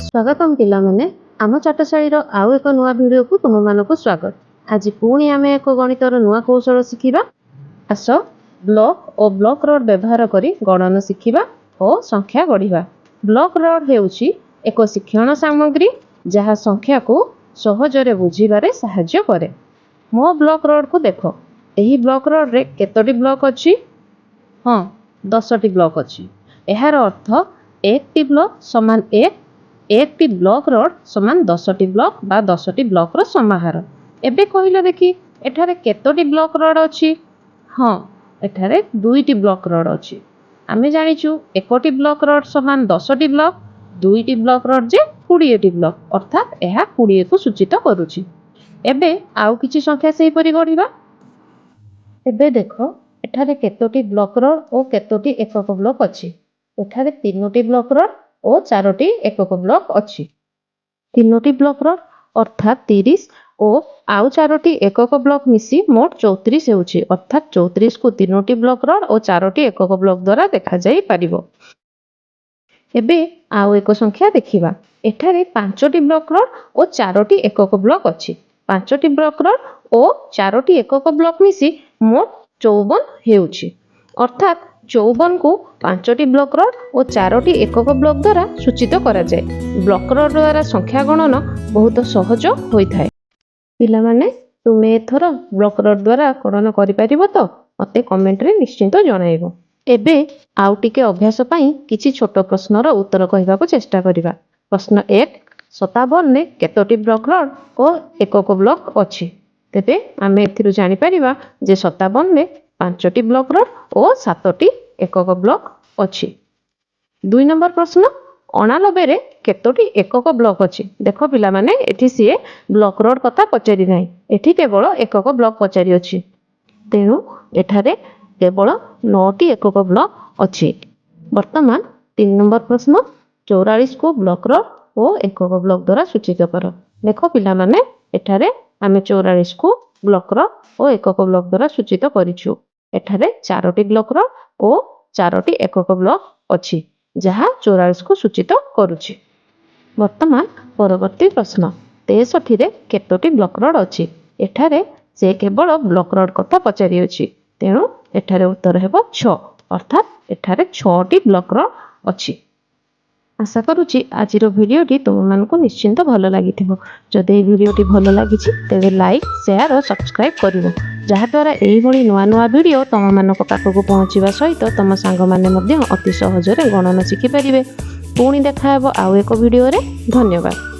स्वागतम पिलामाने आम चाटशाळीर आउ एक नुआ वीडियो को तुम मानक स्वागत। आज पुणी आमे एक गणितर नुआ कौशल शिखिबा। आस ब्लॉक और ब्लॉक रड व्यवहार करी गणन शिखिबा और संख्या गढ़िबा। ब्लॉक रड हेउची एक शिक्षण सामग्री जहाँ संख्या को सहजरे बुझिबारे सहाय्य करे। मो ब्लॉक रड को देख, एही ब्लॉक रड रे केतोटी ब्लॉक अछि? हाँ, 10टी ब्लॉक अछि। एहार अर्थ 1टी ब्लॉक समान 1 टी ब्लॉक रड समान 10टी ब्लॉक बा 10टी ब्लॉक रो समाहार। एबे कहिलो देखि एठारे केतोटी ब्लॉक रड अछि? हाँ, एठारे 2टी ब्लॉक रड अछि। आमे जानिचु 1टी ब्लॉक रड समान 10टी ब्लॉक, 2टी ब्लॉक रड जे 20टी ब्लॉक, अर्थात एहा 20 को सूचित करूछि। एबे आउ किछि संख्या सेहि परि गढ़िबा। एबे देखो एठारे केतोटी ब्लॉक रड और केतोटी एकक ब्लॉक अछि? एठारे 3टी ब्लॉक रड और 4टी एकक ब्लॉक अछि। 3टी ब्लॉक रड अर्थात 30 और आउ 4टी एकक ब्लॉक मिसी मोट 34 हेउछि, अर्थात 34 को 3टी ब्लॉक रड और 4टी एकक ब्लॉक द्वारा देखा जाई परिबो। एबे आउ एक संख्या देखिबा। एठारे 5टी ब्लॉक रड और 4टी एकक ब्लॉक अछि। 5टी ब्लॉक रड और 4टी एकक ब्लॉक मिसी मोट 54 हेउछि, अर्थात 54 को 5टी ब्लॉक रड और 4टी एकक ब्लॉक द्वारा सूचित करा जाए। ब्लॉक रड द्वारा संख्या गणन बहुत सहज होइथाय। पिला माने तुमे एथर ब्लॉक रड द्वारा गणन करि परिबो तो मते कमेंट रे निश्चिंत जणाइबो। एबे आउ टिके अभ्यास पई किछि छोट प्रश्नर उत्तर कहबाको चेष्टा करिबा। प्रश्न 1, 57 ने केतोटी ब्लॉक रड और एकक ब्लॉक अछि? तेबे आमे एथिरु जानि परिबा जे 57 ने 5टी ब्लॉक रड और 7टी एकक ब्लॉक अछि। 2 नंबर प्रश्न, 89 रे केतोटी एकक ब्लॉक अछि? देखो पिला माने एठी सिए ब्लॉक रड कथा पचारि नाही, एठी केवल एकक ब्लॉक पचारि अछि। तेनु एठारे केवल 9टी एकक ब्लॉक अछि। वर्तमान 3 नंबर प्रश्न, 44 को ब्लॉक रड और एकक ब्लॉक द्वारा सूचित कर। देखो पिला माने एठारे आमे 44 को ब्लॉक रड और एकक ब्लॉक द्वारा सूचित करिछु। एठारे 4टी ब्लॉक रड और 4टी एकक ब्लॉक अछि जहाँ 44 को सूचित करुछि। वर्तमान परवर्ती प्रश्न, 63 रे केतोटी ब्लॉक रड अछि? एठारे से केवल ब्लॉक रड कथा पचारि अछि। तेणु एठारे उत्तर हेबो 6, अर्थात एठारे 6टी ब्लॉक रड अछि। आशा करुछि आजिर भिडियोटी तुम मानकु निश्चिंत भलो लागिथिबो। जदि एई भिडियोटी भलो लागिछि तेबे लाइक, शेयर और सब्सक्राइब करिवो, जहा द्वारा एई भଳି नुआ नुआ भिडियो तम मानक पाखकु पहुंचिबा सहित तम सांग माने मध्ये अति सहजरे गणन शिखि परिबे। पुणी देखा हेबो आउ एक भिडियो रे। धन्यवाद।